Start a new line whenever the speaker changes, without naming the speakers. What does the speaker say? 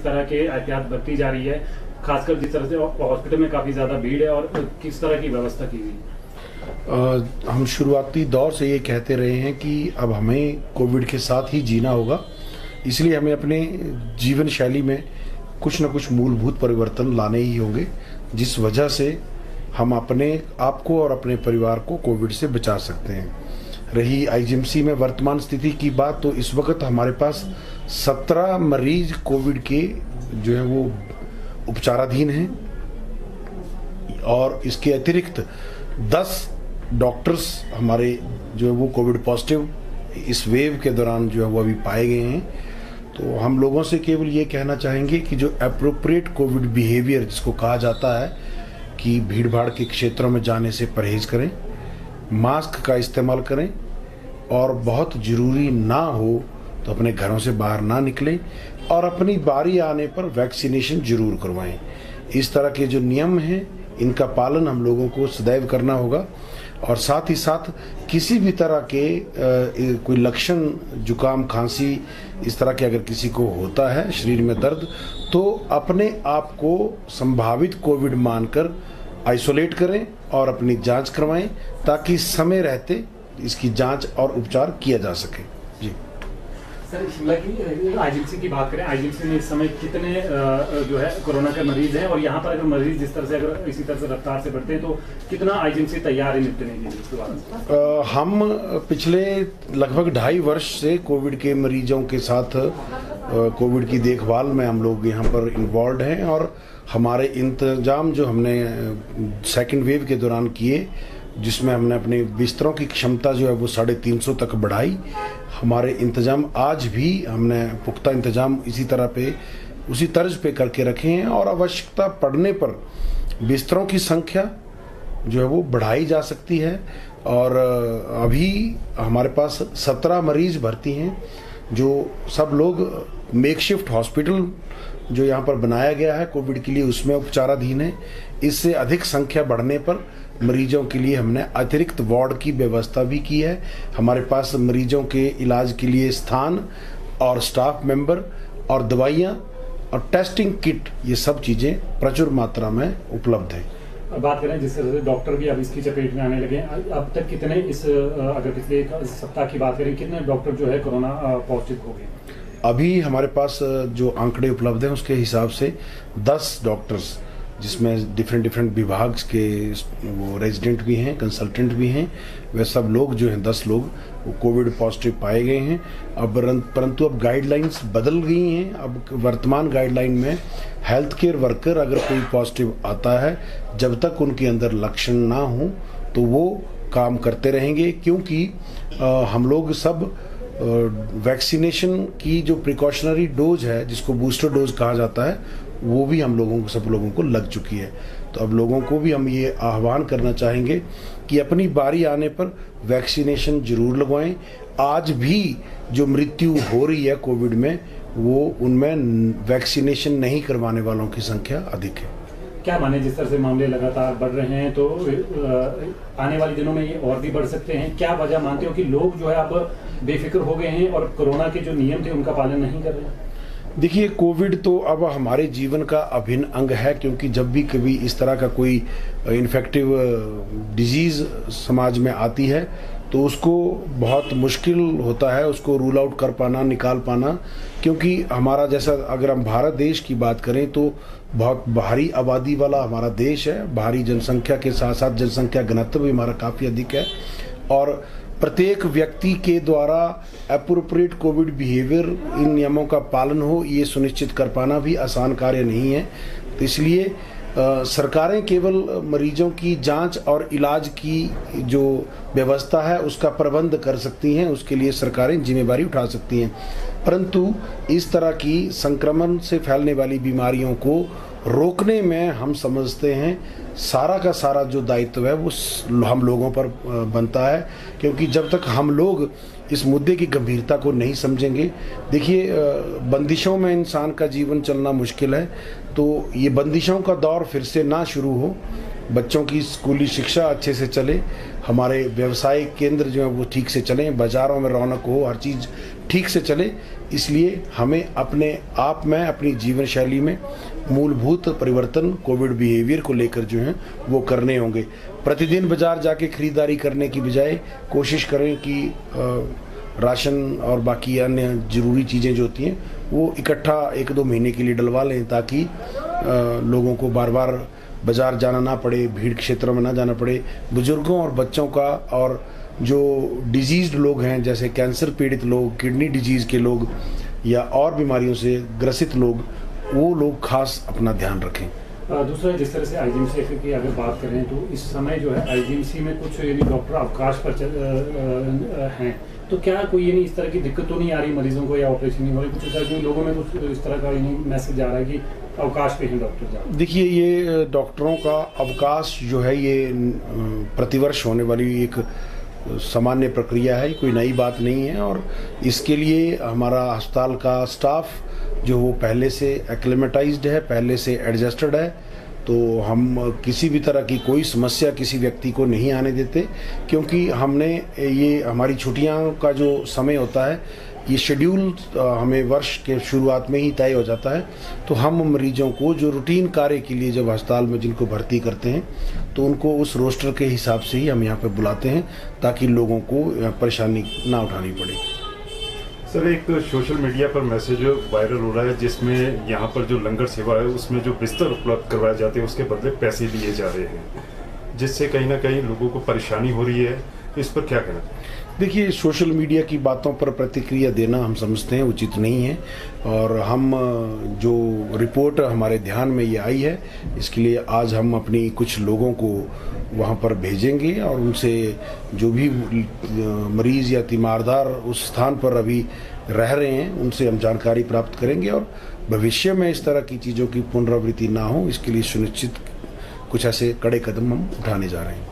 किस तरह के एहतियात बरती जा रही है, खासकर जिस तरह से हॉस्पिटल में काफ़ी ज़्यादा भीड़ है और किस तरह की व्यवस्था की गई?
हम शुरुआती दौर से ये कहते रहे हैं कि अब हमें कोविड के साथ ही जीना होगा, इसलिए हमें अपने जीवन शैली में कुछ न कुछ मूलभूत परिवर्तन लाने ही होंगे, जिस वजह से हम अपने आप को और अपने परिवार को कोविड से बचा सकते हैं। रही आईजीएमसी में वर्तमान स्थिति की बात, तो इस वक्त हमारे पास 17 मरीज कोविड के जो है वो उपचाराधीन हैं और इसके अतिरिक्त 10 डॉक्टर्स हमारे जो है वो कोविड पॉजिटिव इस वेव के दौरान जो है वो अभी पाए गए हैं। तो हम लोगों से केवल ये कहना चाहेंगे कि जो एप्रोप्रिएट कोविड बिहेवियर जिसको कहा जाता है कि भीड़ भाड़ के क्षेत्रों में जाने से परहेज करें, मास्क का इस्तेमाल करें और बहुत ज़रूरी ना हो तो अपने घरों से बाहर ना निकलें और अपनी बारी आने पर वैक्सीनेशन जरूर करवाएं। इस तरह के जो नियम हैं इनका पालन हम लोगों को सदैव करना होगा और साथ ही साथ किसी भी तरह के कोई लक्षण, जुकाम, खांसी इस तरह के अगर किसी को होता है, शरीर में दर्द, तो अपने आप को संभावित कोविड मानकर आइसोलेट करें और अपनी जांच करवाएं ताकि समय रहते इसकी जांच और उपचार किया जा सके। जी
सर, शिमला की आईजीएमसी की बात करें, आईजीएमसी में इस समय कितने जो है कोरोना के मरीज हैं और यहाँ पर अगर मरीज जिस तरह से अगर इसी तरह से रफ्तार से बढ़ते हैं तो कितना आईजीएमसी तैयार है निपटने के लिए?
हम पिछले लगभग 2.5 वर्ष से कोविड के मरीजों के साथ कोविड की देखभाल में हम लोग यहाँ पर इन्वॉल्व हैं और हमारे इंतजाम जो हमने सेकेंड वेव के दौरान किए, जिसमें हमने अपने बिस्तरों की क्षमता जो है वो 350 तक बढ़ाई। हमारे इंतजाम आज भी हमने पुख्ता इंतजाम इसी तरह पे उसी तर्ज पे करके रखे हैं और आवश्यकता पड़ने पर बिस्तरों की संख्या जो है वो बढ़ाई जा सकती है। और अभी हमारे पास 17 मरीज भर्ती हैं, जो सब लोग मेकशिफ्ट हॉस्पिटल जो यहाँ पर बनाया गया है कोविड के लिए उसमें उपचाराधीन है। इससे अधिक संख्या बढ़ने पर मरीजों के लिए हमने अतिरिक्त वार्ड की व्यवस्था भी की है। हमारे पास मरीजों के इलाज के लिए स्थान और स्टाफ मेंबर और दवाइयाँ और टेस्टिंग किट, ये सब चीज़ें प्रचुर मात्रा में उपलब्ध हैं।
बात करें जिस तरह से डॉक्टर भी अब इसकी चपेट में आने लगे, अब तक कितने अगर पिछले एक सप्ताह की बात करें कितने डॉक्टर जो है कोरोना पॉजिटिव हो गए?
अभी हमारे पास जो आंकड़े उपलब्ध हैं उसके हिसाब से 10 डॉक्टर्स, जिसमें डिफरेंट विभाग के वो रेजिडेंट भी हैं, कंसल्टेंट भी हैं, वे सब लोग जो हैं 10 लोग वो कोविड पॉजिटिव पाए गए हैं। अब परंतु अब गाइडलाइंस बदल गई हैं। अब वर्तमान गाइडलाइन में हेल्थ केयर वर्कर अगर कोई पॉजिटिव आता है, जब तक उनके अंदर लक्षण ना हो तो वो काम करते रहेंगे, क्योंकि हम लोग सब वैक्सीनेशन की जो प्रिकॉशनरी डोज है, जिसको बूस्टर डोज कहा जाता है, वो भी हम लोगों को, सब लोगों को लग चुकी है। तो अब लोगों को भी हम ये आह्वान करना चाहेंगे कि अपनी बारी आने पर वैक्सीनेशन जरूर लगवाएं। आज भी जो मृत्यु हो रही है कोविड में, वो उनमें वैक्सीनेशन नहीं करवाने वालों की संख्या अधिक है।
क्या माने, जिस तरह से मामले लगातार बढ़ रहे हैं तो आने वाले दिनों में ये और भी बढ़ सकते हैं? क्या वजह मानते हो कि लोग जो है अब बेफिक्र हो गए हैं और कोरोना के जो नियम थे उनका पालन नहीं कर रहे हैं?
देखिए, कोविड तो अब हमारे जीवन का अभिन्न अंग है, क्योंकि जब भी कभी इस तरह का कोई इन्फेक्टिव डिजीज समाज में आती है तो उसको बहुत मुश्किल होता है उसको रूल आउट कर पाना, निकाल पाना, क्योंकि हमारा जैसा अगर हम भारत देश की बात करें तो बहुत भारी आबादी वाला हमारा देश है। भारी जनसंख्या के साथ साथ जनसंख्या घनत्व भी हमारा काफ़ी अधिक है और प्रत्येक व्यक्ति के द्वारा एप्रोप्रिएट कोविड बिहेवियर, इन नियमों का पालन हो, ये सुनिश्चित कर पाना भी आसान कार्य नहीं है। तो इसलिए सरकारें केवल मरीजों की जांच और इलाज की जो व्यवस्था है उसका प्रबंध कर सकती हैं, उसके लिए सरकारें जिम्मेदारी उठा सकती हैं, परंतु इस तरह की संक्रमण से फैलने वाली बीमारियों को रोकने में हम समझते हैं सारा का सारा जो दायित्व है वो हम लोगों पर बनता है, क्योंकि जब तक हम लोग इस मुद्दे की गंभीरता को नहीं समझेंगे, देखिए बंदिशों में इंसान का जीवन चलना मुश्किल है, तो ये बंदिशों का दौर फिर से ना शुरू हो, बच्चों की स्कूली शिक्षा अच्छे से चले, हमारे व्यवसाय केंद्र जो है वो ठीक से चलें, बाज़ारों में रौनक हो, हर चीज़ ठीक से चले। इसलिए हमें अपने आप में, अपनी जीवन शैली में मूलभूत परिवर्तन कोविड बिहेवियर को लेकर जो हैं वो करने होंगे। प्रतिदिन बाज़ार जाके ख़रीदारी करने की बजाय कोशिश करें कि राशन और बाकी अन्य ज़रूरी चीज़ें जो होती हैं वो इकट्ठा 1-2 महीने के लिए डलवा लें, ताकि लोगों को बार बार बाज़ार जाना ना पड़े, भीड़ क्षेत्रों में ना जाना पड़े। बुजुर्गों और बच्चों का और जो डिजीज़्ड लोग हैं, जैसे कैंसर पीड़ित लोग, किडनी डिजीज़ के लोग या और बीमारियों से ग्रसित लोग, वो लोग खास अपना ध्यान रखें।
दूसरा, जिस तरह से आईजीएमसी की अगर बात करें तो इस समय जो है आईजीएमसी में कुछ यानी डॉक्टर अवकाश पर हैं, तो क्या कोई यानी इस तरह की दिक्कत तो नहीं आ रही मरीजों को, या ऑपरेशन नहीं हो रही? कुछ ऐसा लोगों में कुछ इस तरह का मैसेज आ रहा है कि अवकाश पे हैं डॉक्टर? देखिए,
ये डॉक्टरों का अवकाश जो है ये प्रतिवर्ष होने वाली एक सामान्य प्रक्रिया है, कोई नई बात नहीं है। और इसके लिए हमारा अस्पताल का स्टाफ जो वो पहले से एक्लेमेटाइज्ड है, पहले से एडजस्टेड है, तो हम किसी भी तरह की कोई समस्या किसी व्यक्ति को नहीं आने देते, क्योंकि हमने ये हमारी छुट्टियां का जो समय होता है ये शेड्यूल हमें वर्ष के शुरुआत में ही तय हो जाता है। तो हम मरीजों को जो रूटीन कार्य के लिए जब अस्पताल में जिनको भर्ती करते हैं तो उनको उस रोस्टर के हिसाब से ही हम यहाँ पे बुलाते हैं, ताकि लोगों को परेशानी ना उठानी पड़े।
सर, एक सोशल मीडिया पर मैसेज वायरल हो रहा है जिसमें यहाँ पर जो लंगर सेवा है उसमें जो बिस्तर उपलब्ध करवाए जाते हैं उसके बदले पैसे लिए जा रहे हैं, जिससे कहीं ना कहीं लोगों को परेशानी हो रही है। इस पर क्या कहना?
देखिए, सोशल मीडिया की बातों पर प्रतिक्रिया देना हम समझते हैं उचित नहीं है, और हम जो रिपोर्ट हमारे ध्यान में ये आई है इसके लिए आज हम अपनी कुछ लोगों को वहाँ पर भेजेंगे और उनसे जो भी मरीज़ या तीमारदार उस स्थान पर अभी रह रहे हैं उनसे हम जानकारी प्राप्त करेंगे, और भविष्य में इस तरह की चीज़ों की पुनरावृत्ति ना हो इसके लिए सुनिश्चित कुछ ऐसे कड़े कदम हम उठाने जा रहे हैं।